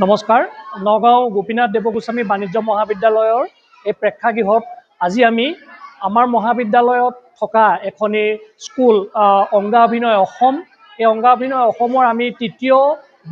নমস্কাৰ নগাঁও গোপীনাথ দেৱগোস্বামী বাণিজ্য মহাবিদ্যালয়ৰ এই প্ৰেক্ষাগৃহত আজি আমি আমাৰ মহাবিদ্যালয়ত থকা এখনি স্কুল অংগা অভিনয় অসম এই অংগা অভিনয় অসমৰ আমি তৃতীয়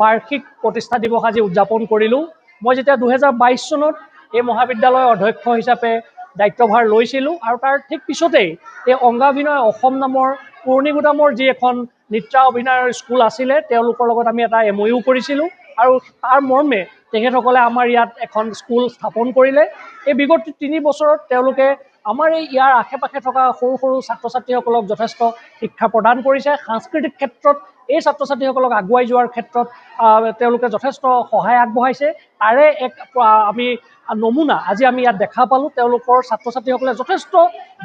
বাৰ্ষিক প্ৰতিষ্ঠা দিৱস আজি উদযাপন কৰিলোঁ। মই যেতিয়া 2022 চনত এই মহাবিদ্যালয়ৰ অধ্যক্ষ হিচাপে দায়িত্বভাৰ লৈছিলোঁ আৰু তাৰ ঠিক পিছতেই এই অংগা অভিনয় অসম নামৰ পুৰণি গুদামৰ যি এখন নৃত্য অভিনয়ৰ স্কুল আছিলে তেওঁলোকৰ লগত আমি এটা MOU কৰিছিলোঁ আৰু তাৰ মৰ্মে তেখেতসকলে আমাৰ ইয়াত এখন স্কুল স্থাপন কৰিলে। এই বিগত 3 বছৰত তেওঁলোকে আমাৰ এই ইয়াৰ আশে-পাশে থকা সৰু সৰু ছাত্ৰ-ছাত্ৰীসকলক যথেষ্ট শিক্ষা প্ৰদান কৰিছে। সাংস্কৃতিক ক্ষেত্ৰত এই ছাত্ৰ-ছাত্ৰীসকলক আগুৱাই যোৱাৰ ক্ষেত্ৰত তেওঁলোকে যথেষ্ট সহায় আগবঢ়াইছে। তাৰে এক আমি নমুনা আজি আমি ইয়াত দেখা পালোঁ। তেওঁলোকৰ ছাত্ৰ-ছাত্ৰীসকলে যথেষ্ট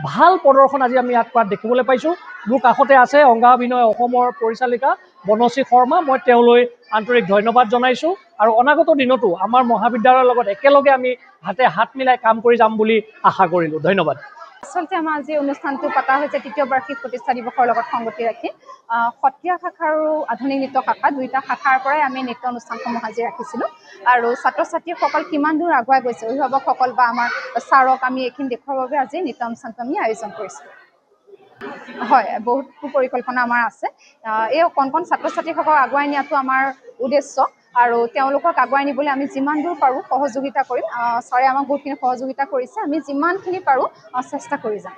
ভাল প্ৰদৰ্শন আজি আমি ইয়াত কৰাত দেখিবলৈ পাইছোঁ। মোৰ কাষতে আছে অংগা অভিনয় অসমৰ পৰিচালিকা বনশ্ৰী শৰ্মা। মই তেওঁলৈ আন্তৰিক ধন্যবাদ জনাইছোঁ আৰু অনাগত দিনতো আমাৰ মহাবিদ্যালয়ৰ লগত একেলগে আমি হাতে হাত মিলাই কাম কৰি যাম বুলি আশা কৰিলোঁ। ধন্যবাদ। আচলতে আমাৰ আজি অনুষ্ঠানটো পতা হৈছে তৃতীয় বাৰ্ষিক প্ৰতিষ্ঠা দিৱসৰ লগত সংগতি ৰাখি সত্ৰীয়া শাখা আৰু আধুনিক নৃত্য শাখা দুইটা শাখাৰ পৰাই আমি নৃত্য অনুষ্ঠানসমূহ আজি ৰাখিছিলোঁ আৰু ছাত্ৰ ছাত্ৰীসকল কিমান দূৰ আগুৱাই গৈছে অভিভাৱকসকল বা আমাৰ ছাৰক আমি এইখিনি দেখুৱাৰ বাবে আজি নৃত্য অনুষ্ঠানটো আমি আয়োজন কৰিছোঁ। হয়, বহুতো পৰিকল্পনা আমাৰ আছে। এই কণ ছাত্ৰ ছাত্ৰীসকলক আগুৱাই নিয়াটো আমাৰ উদ্দেশ্য আৰু তেওঁলোকক আগুৱাই নিবলৈ আমি যিমান দূৰ পাৰোঁ সহযোগিতা কৰিম। ছাৰে আমাক বহুতখিনি সহযোগিতা কৰিছে, আমি যিমানখিনি পাৰোঁ চেষ্টা কৰি যাম।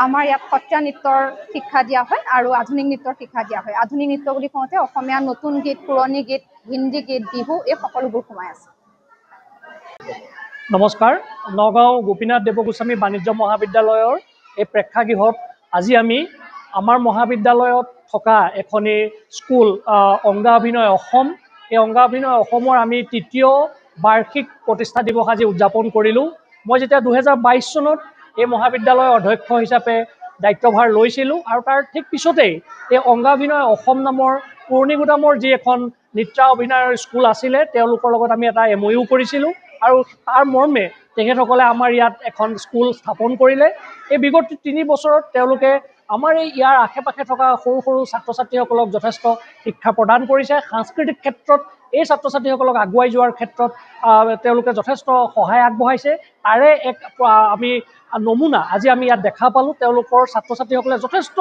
আমাৰ ইয়াত সত্ৰীয়া নৃত্যৰ শিক্ষা দিয়া হয় আৰু আধুনিক নৃত্যৰ শিক্ষা দিয়া হয়। আধুনিক নৃত্য বুলি কওঁতে অসমীয়া নতুন গীত, পুৰণি গীত, হিন্দী গীত, বিহু এই সকলোবোৰ সোমাই আছে। নমস্কাৰ নগাঁও গোপীনাথ দেৱগোস্বামী বাণিজ্য মহাবিদ্যালয়ৰ এই প্ৰেক্ষাগৃহত আজি আমি আমাৰ মহাবিদ্যালয়ত থকা এখনি স্কুল অংগা অভিনয় অসম এই অংগা অভিনয় অসমৰ আমি তৃতীয় বাৰ্ষিক প্ৰতিষ্ঠা দিৱস আজি উদযাপন কৰিলোঁ। মই যেতিয়া 2022 চনত এই মহাবিদ্যালয়ৰ অধ্যক্ষ হিচাপে দায়িত্বভাৰ লৈছিলোঁ আৰু তাৰ ঠিক পিছতেই এই অংগা অভিনয় অসম নামৰ পুৰণি গুদামৰ যি এখন নৃত্য অভিনয়ৰ স্কুল আছিলে তেওঁলোকৰ লগত আমি এটা MOU কৰিছিলোঁ আৰু তাৰ মৰ্মে তেখেতসকলে আমাৰ ইয়াত এখন স্কুল স্থাপন কৰিলে। এই বিগত 3 বছৰত তেওঁলোকে আমাৰ এই ইয়াৰ আশে-পাশে থকা সৰু সৰু ছাত্ৰ-ছাত্ৰীসকলক যথেষ্ট শিক্ষা প্ৰদান কৰিছে। সাংস্কৃতিক ক্ষেত্ৰত এই ছাত্ৰ-ছাত্ৰীসকলক আগুৱাই যোৱাৰ ক্ষেত্ৰত তেওঁলোকে যথেষ্ট সহায় আগবঢ়াইছে। তাৰে এক আমি নমুনা আজি আমি ইয়াত দেখা পালোঁ। তেওঁলোকৰ ছাত্ৰ-ছাত্ৰীসকলে যথেষ্ট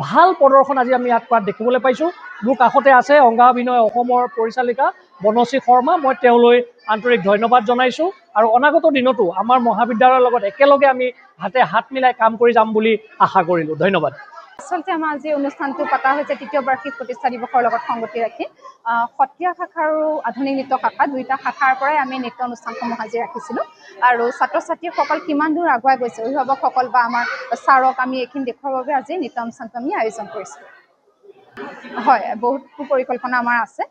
ভাল প্ৰদৰ্শন আজি আমি ইয়াত কৰাত দেখিবলৈ পাইছোঁ। মোৰ কাষতে আছে অংগা অভিনয় অসমৰ পৰিচালিকা বনশ্ৰী শৰ্মা। মই তেওঁলৈ আন্তৰিক ধন্যবাদ জনাইছোঁ আৰু অনাগত দিনতো আমাৰ মহাবিদ্যালয়ৰ লগত একেলগে আমি হাতে হাত মিলাই কাম কৰি যাম বুলি আশা কৰিলোঁ। ধন্যবাদ। আচলতে আমাৰ আজি অনুষ্ঠানটো পতা হৈছে তৃতীয় বাৰ্ষিক প্ৰতিষ্ঠা দিৱসৰ লগত সংগতি ৰাখি সত্ৰীয়া শাখা আৰু আধুনিক নৃত্য শাখা দুইটা শাখাৰ পৰাই আমি নৃত্য অনুষ্ঠানসমূহ আজি ৰাখিছিলোঁ আৰু ছাত্ৰ ছাত্ৰীসকল কিমান দূৰ আগুৱাই গৈছে অভিভাৱকসকল বা আমাৰ ছাৰক আমি এইখিনি দেখুৱাৰ বাবে আজি নৃত্য অনুষ্ঠানটো আমি আয়োজন কৰিছোঁ। হয়, বহুতো পৰিকল্পনা আমাৰ আছে।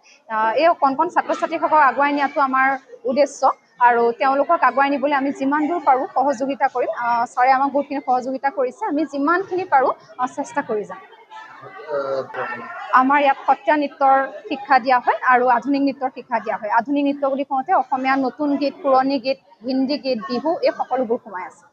এই কণ ছাত্ৰ ছাত্ৰীসকলক আগুৱাই নিয়াটো আমাৰ উদ্দেশ্য আৰু তেওঁলোকক আগুৱাই নিবলৈ আমি যিমান দূৰ পাৰোঁ সহযোগিতা কৰিম। ছাৰে আমাক বহুতখিনি সহযোগিতা কৰিছে, আমি যিমানখিনি পাৰোঁ চেষ্টা কৰি যাম। আমাৰ ইয়াত সত্ৰীয়া নৃত্যৰ শিক্ষা দিয়া হয় আৰু আধুনিক নৃত্যৰ শিক্ষা দিয়া হয়। আধুনিক নৃত্য বুলি কওঁতে অসমীয়া নতুন গীত, পুৰণি গীত, হিন্দী গীত, বিহু এই সকলোবোৰ সোমাই আছে।